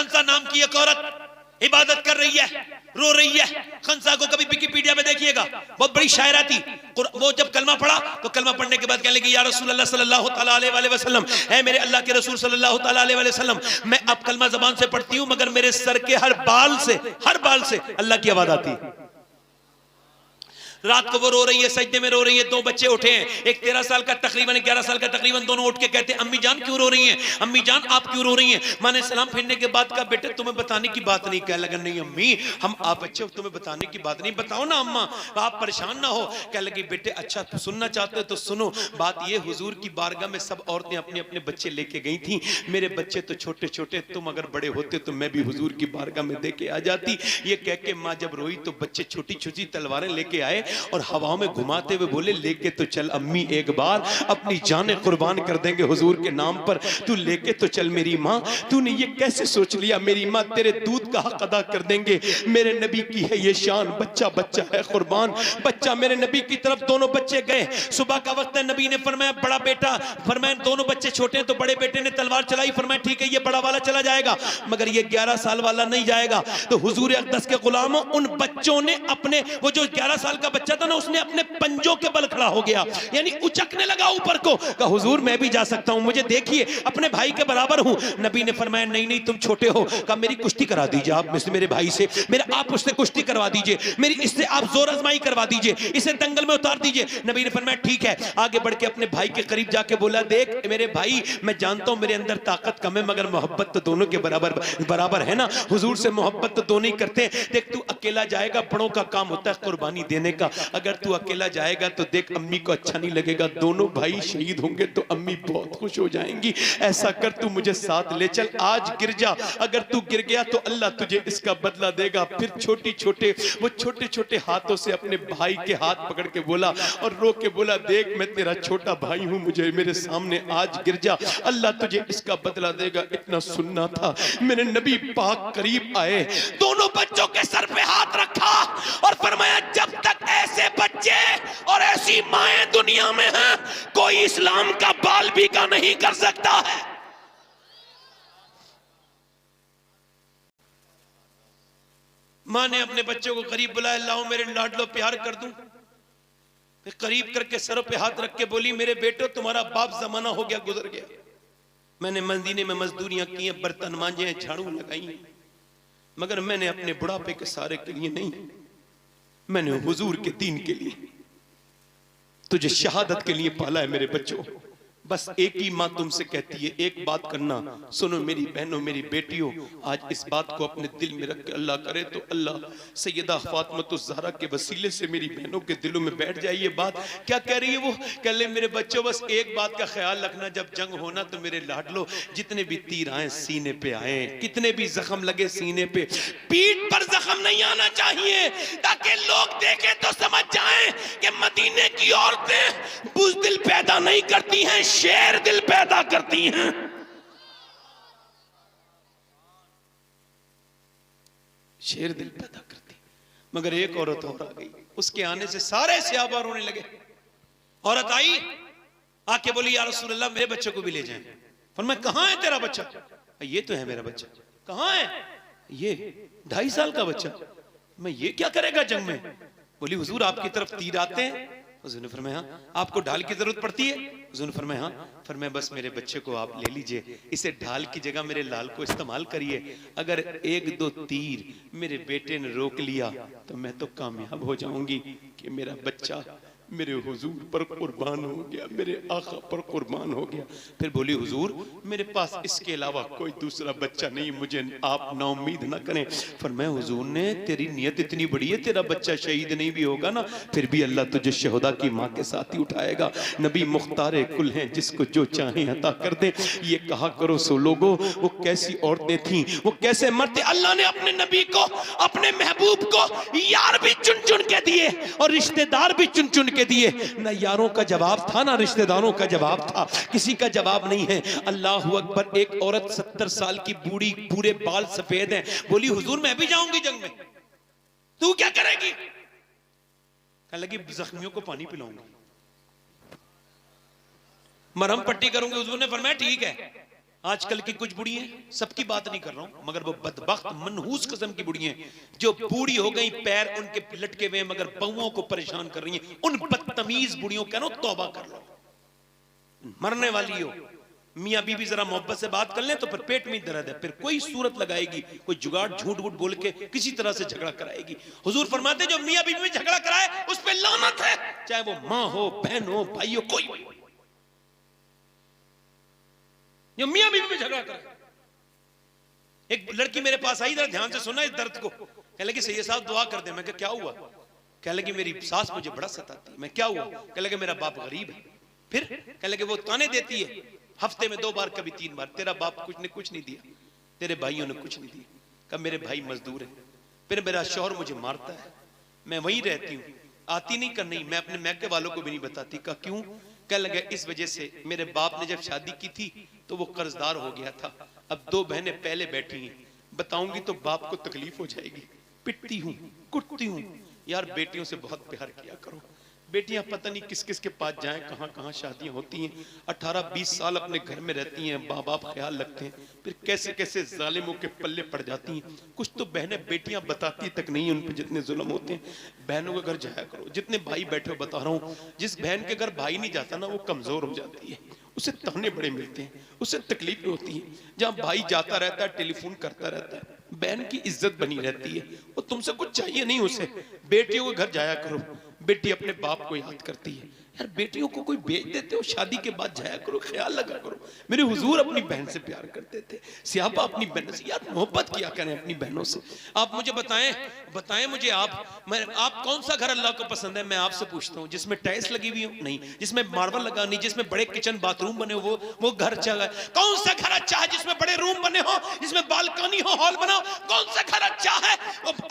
खंसा नाम की एक औरत इबादत कर रही है, रो रही है। खंसा को कभी विकिपीडिया में देखिएगा, बहुत बड़ी शायरा थी। वो जब कलमा पढ़ा तो कलमा पढ़ने के बाद कहने लगी, या रसूल अल्लाह सल्लल्लाहु ताला अलैहि वसल्लम, है मेरे अल्लाह के रसूल सल्लल्लाहु ताला अलैहि वसल्लम, मैं अब कलमा जबान से पढ़ती हूं मगर मेरे सर के हर बाल से अल्लाह की आवाज आती। रात को वो रो रही है, सजदे में रो रही है। दो बच्चे उठे हैं, एक 13 साल का तकरीबन, 11 साल का तकरीबन। दोनों उठ के कहते हैं, अम्मी जान क्यों रो रही हैं? अम्मी जान आप क्यों रो रही हैं? माँ ने सलाम फेरने के बाद कहा, बेटे तुम्हें बताने की बात नहीं। कह लगा, नहीं अम्मी हम आप बच्चे, तुम्हें बताने की बात नहीं, बताओ ना अम्मा, आप परेशान ना हो। कह लगी, बेटे अच्छा सुनना चाहते हो तो सुनो। बात ये, हुजूर की बारगाह में सब औरतें अपने अपने बच्चे लेके गई थी। मेरे बच्चे तो छोटे छोटे, तुम अगर बड़े होते तो मैं भी हुजूर की बारगाह में दे के आ जाती। ये कह के माँ जब रोई तो बच्चे छोटी छोटी तलवारें लेके आए और हवाओं में घुमाते हुए बोले, लेके तो चल अम्मी, एक बार अपनी जानें कुर्बान कर देंगे हुजूर के नाम पर, तू लेके तो चल मेरी माँ। तूने ये कैसे सोच लिया मेरी माँ, तेरे दूध का हक अदा कर देंगे। मेरे नबी की है ये शान, बच्चा बच्चा है कुर्बान। बच्चा मेरे नबी की तरफ, दोनों बच्चे गए। सुबह का वक्त है, नबी ने फरमाया बड़ा बेटा, फरमाया दोनों बच्चे छोटे हैं तो बड़े बेटे ने तलवार चलाई। फरमाया ठीक है ये बड़ा वाला चला जाएगा मगर ये 11 साल वाला नहीं जाएगा। तो हुजूर अक़दस के गुलामों, उन बच्चों ने अपने, वो जो 11 साल का बच्चा था ना, उसने अपने पंजों के बल खड़ा हो गया, यानी उचकने लगा ऊपर को। कहा हुजूर मैं भी जा सकता हूं, मुझे देखिए अपने भाई के बराबर हूं। नबी ने फरमाया नहीं नहीं तुम छोटे हो। कहा मेरी कुश्ती करा दीजिए आप मेरे भाई से, आप उससे कुश्ती करवा दीजिए, मेरी इससे आप जोर आजमाई करवा दीजिए, इसे दंगल में उतार दीजिए। नबी ने फरमाया ठीक है। आगे बढ़ के अपने भाई के करीब जाके बोला, देख मेरे भाई, मैं जानता हूं मेरे अंदर ताकत कम है मगर मोहब्बत तो दोनों के बराबर है ना। हुजूर से मोहब्बत तो दोनों ही करते हैं। देख तू अकेला जाएगा, बड़ों का काम होता है कुर्बानी देने का। अगर तू अकेला जाएगा तो देख अम्मी को अच्छा नहीं लगेगा, दोनों भाई शहीद होंगे तो अम्मी बहुत खुश हो जाएंगी। ऐसा कर तू मुझे साथ ले चल, आज गिर जा, अगर तू गिर गया तो अल्लाह तुझे इसका बदला देगा। फिर छोटे छोटे हाथों से अपने भाई के हाथ पकड़ के बोला और रो के बोला, देख मैं तेरा छोटा भाई हूं, मुझे मेरे सामने आज गिर जा, अल्लाह तुझे इसका बदला देगा। इतना सुनना था। मेरे नबी पाक करीब आए, दोनों बच्चों के सर पे हाथ रखा और फरमाया, जब तक ऐसे बच्चे और ऐसी माएं दुनिया में हैं, कोई इस्लाम का बाल भी का नहीं कर सकता है। मां ने अपने बच्चों को करीब बुलाया, लाओ मेरे लाडलो प्यार कर दूं। फिर करीब करके सरों पे हाथ रख के बोली, मेरे बेटो तुम्हारा बाप जमाना हो गया, गुजर गया। मैंने मदीने में मजदूरियां की हैं, बर्तन मांजे हैं, झाड़ू लगाई, मगर मैंने अपने बुढ़ापे के सारे के लिए नहीं, मैंने हुजूर के दीन के लिए, तुझे शहादत के लिए पाला है मेरे बच्चों। बस एक ही माँ तुमसे कहती है, एक बात करना, सुनो मेरी बहनों मेरी बेटियों, आज इस बात को अपने दिल में रख के अल्लाह करे तो अल्लाह सैयदा फातिमा ज़हरा के वसीले से मेरी बहनों के दिलों में बैठ जाए ये बात। क्या कह रही है वो? कह ले मेरे बच्चों बस एक बात का ख्याल रखना, जब जंग होना तो मेरे लाडलो, जितने भी तीर आए सीने पे आए, कितने भी जख्म लगे सीने पे, पीठ पर जख्म नहीं आना चाहिए, ताकि लोग देखें तो समझ जाएं कि मदीने की औरतें बुज़दिल पैदा नहीं करती हैं, शेर दिल पैदा करती हैं। शेर दिल पैदा करती। मगर एक औरत और आ गई, उसके आने से सारे सहाबा रोने लगे। औरत आई, आके बोली, या रसूल अल्लाह मेरे बच्चे को भी ले जाएं। फरमाया कहां है तेरा बच्चा? ये तो है मेरा बच्चा। कहां है? ये 2.5 साल का बच्चा। मैं ये क्या करेगा जंग में? बोली हुजूर आपकी तरफ तीर आते हैं। हुजूर ने फरमाया आपको ढाल की जरूरत पड़ती है? हुजूर ने फरमाया हाँ। फरमाया बस मेरे बच्चे को आप ले लीजिए, इसे ढाल की जगह मेरे लाल को इस्तेमाल करिए। अगर 1-2 तीर मेरे बेटे ने रोक लिया तो मैं तो कामयाब हो जाऊंगी कि मेरा बच्चा मेरे हुजूर पर कुर्बान हो गया, मेरे आका पर कुर्बान हो गया। फिर बोली हुजूर मेरे पास इसके अलावा कोई दूसरा बच्चा नहीं, मुझे आप नाउम्मीद ना करें। फरमाया हुजूर ने तेरी नियत इतनी बड़ी है, तेरा बच्चा शहीद नहीं भी होगा ना फिर भी अल्लाह तुझे शहदा की माँ के साथ ही उठाएगा। नबी मुख्तारे कुल हैं, जिसको जो चाहे अता कर दे। ये कहा करो सो लोगो, वो कैसी औरतें थी, वो कैसे मरते। अल्लाह ने अपने नबी को, अपने महबूब को यार भी चुन चुन के दिए और रिश्तेदार भी चुन चुन के दिए। ना यारों का जवाब था ना रिश्तेदारों का जवाब था, किसी का जवाब नहीं है। अल्लाह अकबर। एक औरत 70 साल की बूढ़ी, पूरे बाल सफेद हैं, बोली हुजूर मैं भी जाऊंगी जंग में, तू क्या करेगी? कहने लगी जख्मियों को पानी पिलाऊंगी, मरहम पट्टी करूंगी। हुजूर ने फरमाया ठीक है। आजकल की कुछ बुढ़ियां, सबकी बात नहीं कर रहा हूं, मगर वो बदबख्त मनहूस किस्म की बुढ़ियां जो बूढ़ी हो गई, पैर उनके लटके हुए मगर बउओं को परेशान कर रही हैं, उन बदतमीज बुढ़ियों कह लो तौबा कर लो। मरने वाली हो, मियाँ बीवी जरा मोहब्बत से बात कर लें तो फिर पेट में दर्द है, फिर कोई सूरत लगाएगी, कोई जुगाड़ झूठ वूठ बोल के किसी तरह से झगड़ा कराएगी। हुजूर फरमाते जो मियाँ बीवी में झगड़ा कराए उस पे लानत है, चाहे वो माँ हो, बहन हो, भाई हो, कोई जो मियाँ बीवी में झगड़ा कराए। एक लड़की मेरे पास आई, जरा ध्यान से सुना इस दर्द को। कहने लगी सैयद साहब दुआ कर दे। मैं क्या हुआ? कहने लगी मेरी सास मुझे बड़ा सताती। मैं क्या हुआ? कहने लगे मेरा बाप गरीब है। फिर कहने लगे वो ताने देती है हफ्ते में 2 बार कभी 3 बार, तेरा बाप कुछ नहीं दिया, तेरे भाइयों ने कुछ नहीं दिया। कब मेरे भाई मजदूर हैं। फिर मेरा शौहर मुझे मारता है, मैं वहीं रहती हूँ, आती नहीं कर नहीं, मैं अपने मैके वालों को भी नहीं बताती। का क्यों? कह लगे इस वजह से मेरे बाप ने जब शादी की थी तो वो कर्जदार हो गया था, अब 2 बहनें पहले बैठी हैं, बताऊंगी तो बाप को तकलीफ हो जाएगी, पिटती हूँ, कुटती हूँ। यार बेटियों से बहुत प्यार किया करो। बेटियां पता नहीं किस किस के पास जाएं, कहां कहां शादियां होती हैं, 18-20 साल अपने घर में रहती हैं, माँ बाप ख्याल रखते हैं, फिर कैसे कैसे जालिमों के पल्ले पड़ जाती हैं। कुछ तो बहनें बेटियां बताती तक नहीं उन पर जितने जुल्म होते हैं। बहनों के घर जाया करो। जितने भाई बैठे हो बता रहा हूँ, जिस बहन के घर भाई नहीं जाता ना वो कमजोर हो जाती है, उसे ताने बड़े मिलते हैं, उसे तकलीफ होती है। जहाँ भाई जाता रहता है, टेलीफोन करता रहता है, बहन की इज्जत बनी रहती है, वो तुमसे कुछ चाहिए नहीं उसे। बेटियों के घर जाया करो, बेटी अपने बाप को याद करती है। यार बेटियों को कोई बेच देते हो, शादी के बाद जाया करो, ख्याल लगा करो। मेरे हुजूर अपनी बहन से प्यार करते थे, सियापा अपनी बहन से, यार मोहब्बत किया करें अपनी बहनों से। आप मुझे बताएं मुझे आप कौन सा घर अल्लाह को पसंद है? मैं आपसे पूछता हूँ, जिसमें टाइल्स लगी हुई हो नहीं, जिसमें मार्बल लगा नहीं, जिसमें बड़े किचन बाथरूम बने हो, वो घर अच्छा है? कौन सा घर अच्छा है जिसमें बड़े रूम बने हो, जिसमें बालकनी हो, हॉल बना हो? कौन सा घर अच्छा है?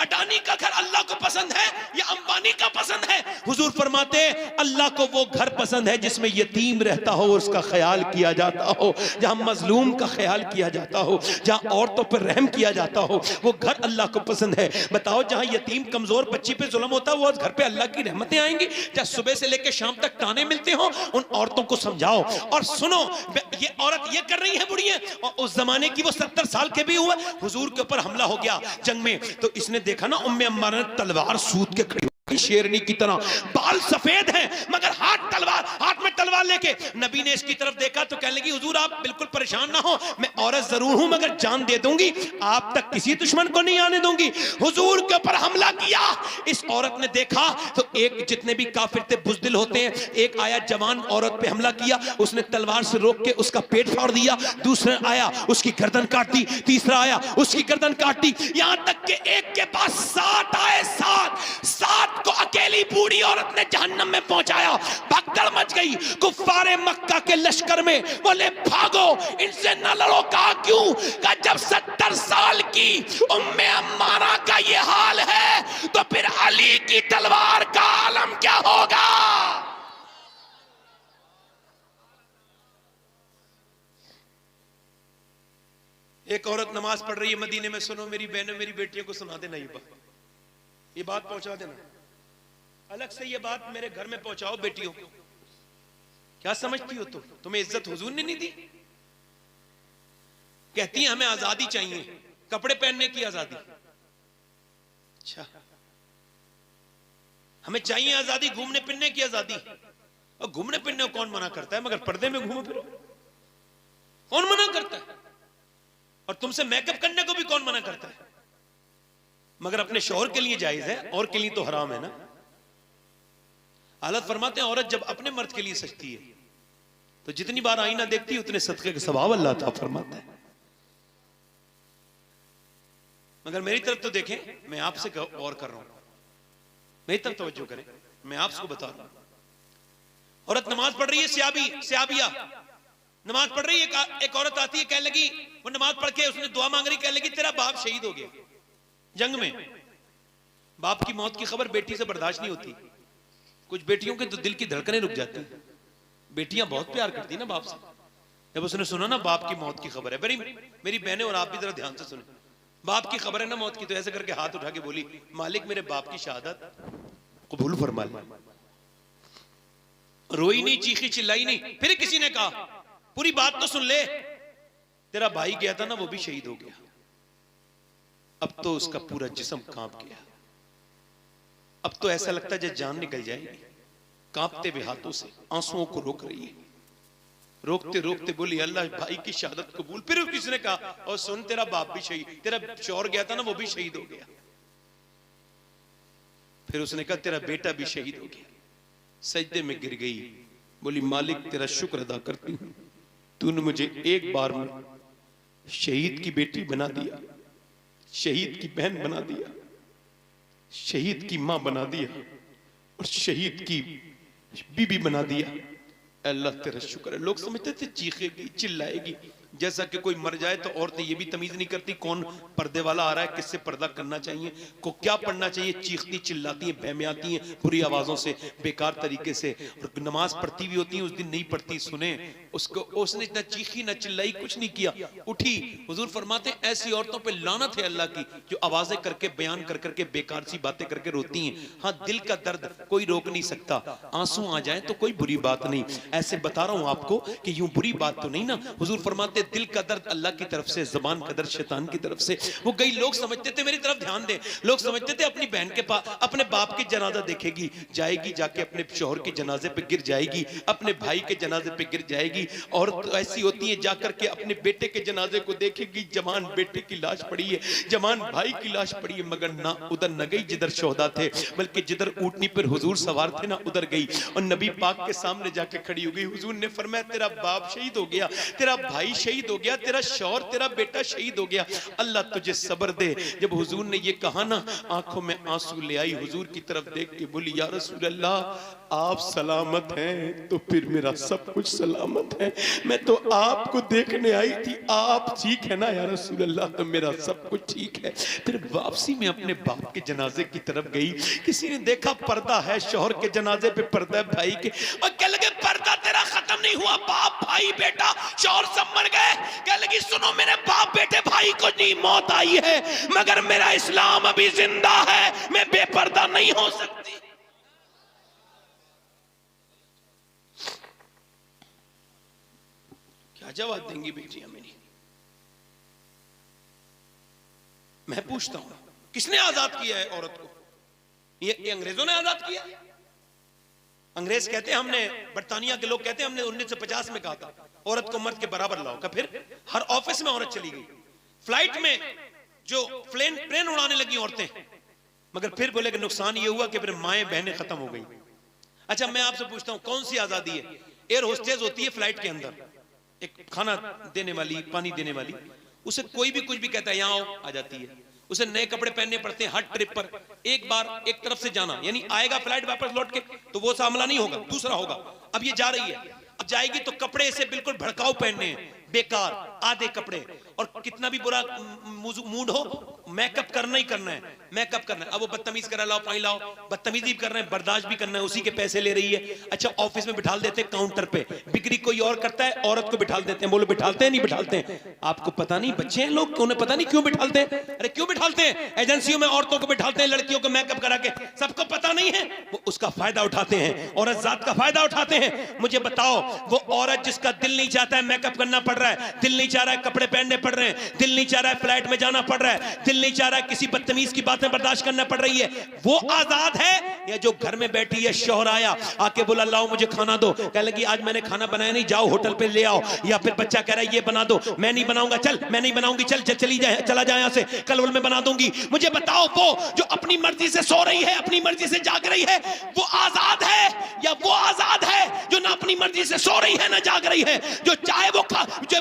अडानी का घर अल्लाह को पसंद है या अंबानी का पसंद है? हुजूर फरमाते अल्लाह को वो घर पसंद है जिसमें यतीम रहता हो, उसका ख्याल किया जाता हो, जहां मजलूम का ख्याल किया जाता हो, जहां औरतों पर रहम किया जाता हो, वो घर अल्लाह को पसंद है। बताओ जहां यतीम कमजोर बच्ची पे जुल्म होता है, वो घर पे अल्लाह की रहमतें आएंगी? जहां सुबह से लेकर शाम तक ताने मिलते हो, उन औरतों को समझाओ। और सुनो, ये औरत ये कर रही है बुढ़िया, और उस जमाने की वो 70 साल के भी हुए, हुजूर के ऊपर हमला हो गया जंग में, तो इसने देखा ना उम्मे अम्मा ने तलवार सूद के खड़ी, शेरनी की तरह, बाल सफेद हैं मगर हाथ में तलवार लेके। नबी ने इसकी तरफ देखा तो कहने लगी हुजूर आप बिल्कुल परेशान ना हो, मैं औरत जरूर हूं मगर जान दे दूंगी, आप तक किसी दुश्मन को नहीं आने दूंगी। हुजूर के ऊपर हमला किया। इस औरत ने देखा तो एक, जितने भी काफिर थे बुजदिल होते हैं, एक आया जवान औरत पे हमला किया, उसने तलवार से रोक के उसका पेट फाड़ दिया, दूसरा आया उसकी गर्दन काट दी, तीसरा आया उसकी गर्दन काट दी, यहां तक कि एक के पास 7 आए, 7 को अकेली बूढ़ी औरत ने जहन्नम में पहुंचाया। भगदड़ मच गई कुफ्फारे मक्का के लश्कर में, बोले भागो इनसे न लड़ो। कहा क्यों? कहा जब 70 साल की उम्मे अम्मारा का ये हाल है तो फिर अली की तलवार का आलम क्या होगा? एक औरत नमाज पढ़ रही है मदीने में, सुनो मेरी बहनों मेरी बेटियों को सुना देना, ये बात पहुंचा देना, अलग से ये बात मेरे घर में पहुंचाओ बेटियों को। क्या समझती हो तुम? तुम्हें इज्जत हुजूर ने नहीं दी? कहती हैं हमें आजादी चाहिए, कपड़े पहनने की आजादी। अच्छा, हमें चाहिए आजादी, घूमने फिरने की आजादी। और घूमने फिरने को कौन मना करता है? मगर पर्दे में घूमो फिरो कौन मना करता है? और तुमसे मेकअप करने को भी कौन मना करता है? मगर अपने शौहर के लिए जायज है, और के लिए तो हराम है ना। हालत फरमाते हैं औरत जब अपने मर्द के लिए सजती है तो जितनी बार आईना देखती है उतने सदके के सवाब अल्लाह ताला फरमाता है। मगर मेरी तरफ तो देखें, मैं आपसे गौर कर रहा हूं, मेरी तरफ तवज्जो करें, मैं आपको बता रहा हूं। औरत नमाज पढ़ रही है, सियाबिया नमाज पढ़ रही है, एक औरत आती है, कहने लगी, वो नमाज पढ़ के उसने दुआ मांग रही, कहने लगी तेरा बाप शहीद हो गया जंग में। बाप की मौत की खबर बेटी से बर्दाश्त नहीं होती। कुछ बेटियों के तो दिल की धड़कनें रुक जाती हैं। बेटियां बहुत प्यार करती ना बाप से। जब उसने सुना ना बाप की मौत की खबर है, मेरी बहनें और आप भी जरा ध्यान से सुने, बाप की खबर है ना मौत की, तो ऐसे करके हाथ उठा के बोली मालिक मेरे बाप की शहादत कबूल फरमा ले। रोई नहीं, चीखी चिल्लाई नहीं। फिर किसी ने कहा पूरी बात तो सुन ले, तेरा भाई गया था ना, वो भी शहीद हो गया, अब तो उसका पूरा जिस्म कांप गया, अब तो ऐसा लगता है जैसे जान निकल जाएगी। कांपते हुए हाथों से आंसुओं को रोक रही है, रोकते रोकते बोली अल्लाह भाई की शहादत कबूल। फिर किसने कहा और सुन तेरा बाप भी शहीद, तेरा शौहर गया था ना वो भी शहीद हो गया। फिर उसने कहा तेरा बेटा भी शहीद हो गया। सजदे में गिर गई, बोली मालिक तेरा शुक्र अदा करती हूं, तूने मुझे एक बार में शहीद की बेटी बना दिया, शहीद की बहन बना दिया, शहीद की मां बना दिया और शहीद की बीबी बना दिया। अल्लाह तेरा शुक्र है। लोग समझते थे चीखेगी चिल्लाएगी, जैसा कि कोई मर जाए तो औरतें ये भी तमीज नहीं करती कौन पर्दे वाला आ रहा है, किससे पर्दा करना चाहिए, को क्या पढ़ना चाहिए, चीखती चिल्लाती हैं, बहमियाती हैं बुरी आवाजों से, बेकार तरीके से, और नमाज पढ़ती भी होती है उस दिन नहीं पढ़ती। सुने उसको, उसने इतना चीखी ना चिल्लाई, कुछ नहीं किया, उठी। हुजूर फरमाते हैं ऐसी औरतों पे लानत है अल्लाह की जो आवाजें करके बयान कर करके बेकार सी बातें करके रोती हैं। हाँ दिल का दर्द कोई रोक नहीं सकता, आंसू आ जाए तो कोई बुरी बात नहीं, ऐसे बता रहा हूं आपको कि यूं बुरी बात तो नहीं ना। हुजूर फरमाते दिल का दर्द अल्लाह की तरफ से, ज़बान का दर्द शैतान की तरफ से। वो कई लोग समझते थे, मेरी तरफ ध्यान दे, लोग समझते थे अपनी बहन के पास अपने बाप की जनाजा देखेगी, जाएगी जाके अपने शौहर के जनाजे पे गिर जाएगी, अपने भाई के जनाजे पे गिर जाएगी। और तो ऐसी होती है जाकर के अपने बेटे के जनाजे को देखेगी, जवान बेटे की लाश पड़ी है, जवान भाई की लाश पड़ी है, मगर ना उधर न गई जिधर शोहदा थे, बल्कि जिधर ऊँटनी पर हुजूर सवार थे ना उधर गई और नबी पाक के सामने जाके खड़ी हो गई। हुजूर ने फरमाया तेरा बाप शहीद हो गया, तेरा भाई शहीद हो गया, तेरा शौहर तेरा बेटा शहीद हो गया, अल्लाह तुझे सब्र दे। जब हुजूर ने ये कहा ना, आंखों में आंसू ले आई, हुजूर की तरफ देख के बोली या रसूल अल्लाह आप सलामत हैं तो फिर मेरा सब कुछ सलामत है, मैं तो आपको देखने आई थी, आप ठीक है ना या रसूल अल्लाह, तो मेरा सब कुछ ठीक है। फिर वापसी में अपने बाप के जनाजे की तरफ गई, किसी ने देखा पर्दा है, शौहर के जनाजे पे पर्दा है भाई के, और कह लगे पर्दा तेरा खत्म नहीं हुआ, बाप भाई बेटा शौहर सब मर गए। कह लगी सुनो मेरे बाप बेटे भाई को नहीं मौत आई है, मगर मेरा इस्लाम अभी जिंदा है, मैं बेपर्दा नहीं हो सकती। क्या जवाब देंगी बेटियां मेरी? मैं पूछता हूं किसने आजाद किया है औरत को? ये अंग्रेजों ने आजाद किया। अंग्रेज कहते हैं हमने, बरतानिया के लोग कहते हैं हमने 1950 में कहा था औरत को मर्द के बराबर लाओ, का फिर हर ऑफिस में औरत चली गई, फ्लाइट में जो प्लेन उड़ाने लगी औरतें, मगर फिर बोले कि नुकसान ये हुआ कि फिर माएं बहनें खत्म हो गई। अच्छा मैं आपसे पूछता हूं कौन सी आजादी है? एयर होस्टेस होती है फ्लाइट के अंदर, एक खाना देने वाली, पानी देने वाली, उसे कोई भी कुछ भी कहता है यहाँ आओ, आ जाती है। उसे नए कपड़े पहनने पड़ते हैं हर ट्रिप पर, एक बार एक तरफ से जाना, यानी आएगा फ्लाइट वापस लौट के तो वो सामला नहीं होगा, दूसरा होगा। अब ये जा रही है, अब जाएगी तो कपड़े ऐसे बिल्कुल भड़काऊ पहनने हैं, बेकार आधे कपड़े, और कितना भी बुरा मूड हो मेकअप करना ही करना है, मेकअप करना है। अब वो बदतमीज कर रहा, लाओ पानी लाओ, बदतमीजी भी कर रहे हैं, बर्दाश्त भी करना है, उसी के पैसे ले रही है। अच्छा ऑफिस में बिठाल देते हैं काउंटर पे, बिक्री कोई और करता है, औरत को बिठाल देते हैं। बोलो बिठालते हैं नहीं बिठालते हैं? आपको पता नहीं, बच्चे हैं लोग, उन्हें पता नहीं क्यों बिठालते हैं। अरे क्यों बिठालते हैं? एजेंसियों में औरतों को बिठालते हैं, लड़कियों को मेकअप करा के, सबको पता नहीं है, वो उसका फायदा उठाते हैं, औरत जात का फायदा उठाते हैं। मुझे बताओ वो औरत जिसका दिल नहीं चाहता है मेकअप करना पड़ रहा है, दिल नहीं चाह रहा है कपड़े पहनने पड़ रहे हैं, दिल नहीं चाह रहा है फ्लाइट में जाना पड़ रहा है, दिल नहीं चाह रहा है किसी बदतमीज की बातें बर्दाश्त करना पड़ रही है, वो आजाद है? या जो घर में बैठी है, शौहर आया आके बोला लाओ मुझे खाना दो, कह लगी आज मैंने खाना बनाया नहीं, जाओ होटल पे ले आओ, या फिर बच्चा कह रहा है ये बना दो, मैं नहीं बनाऊंगा, चल मैं नहीं बनाऊंगी, चल चली जाए, चला जाए यहाँ से, कल मैं बना दूंगी। मुझे बताओ वो जो अपनी मर्जी से सो रही है, अपनी मर्जी से जाग रही है, वो आजाद है? या वो आजाद है जो ना अपनी मर्जी से सो रही है ना जाग रही है, जो चाहे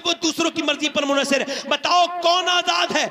वो दूसरों की मर्जी पर मुनहसर है? बताओ कौन आजाद है?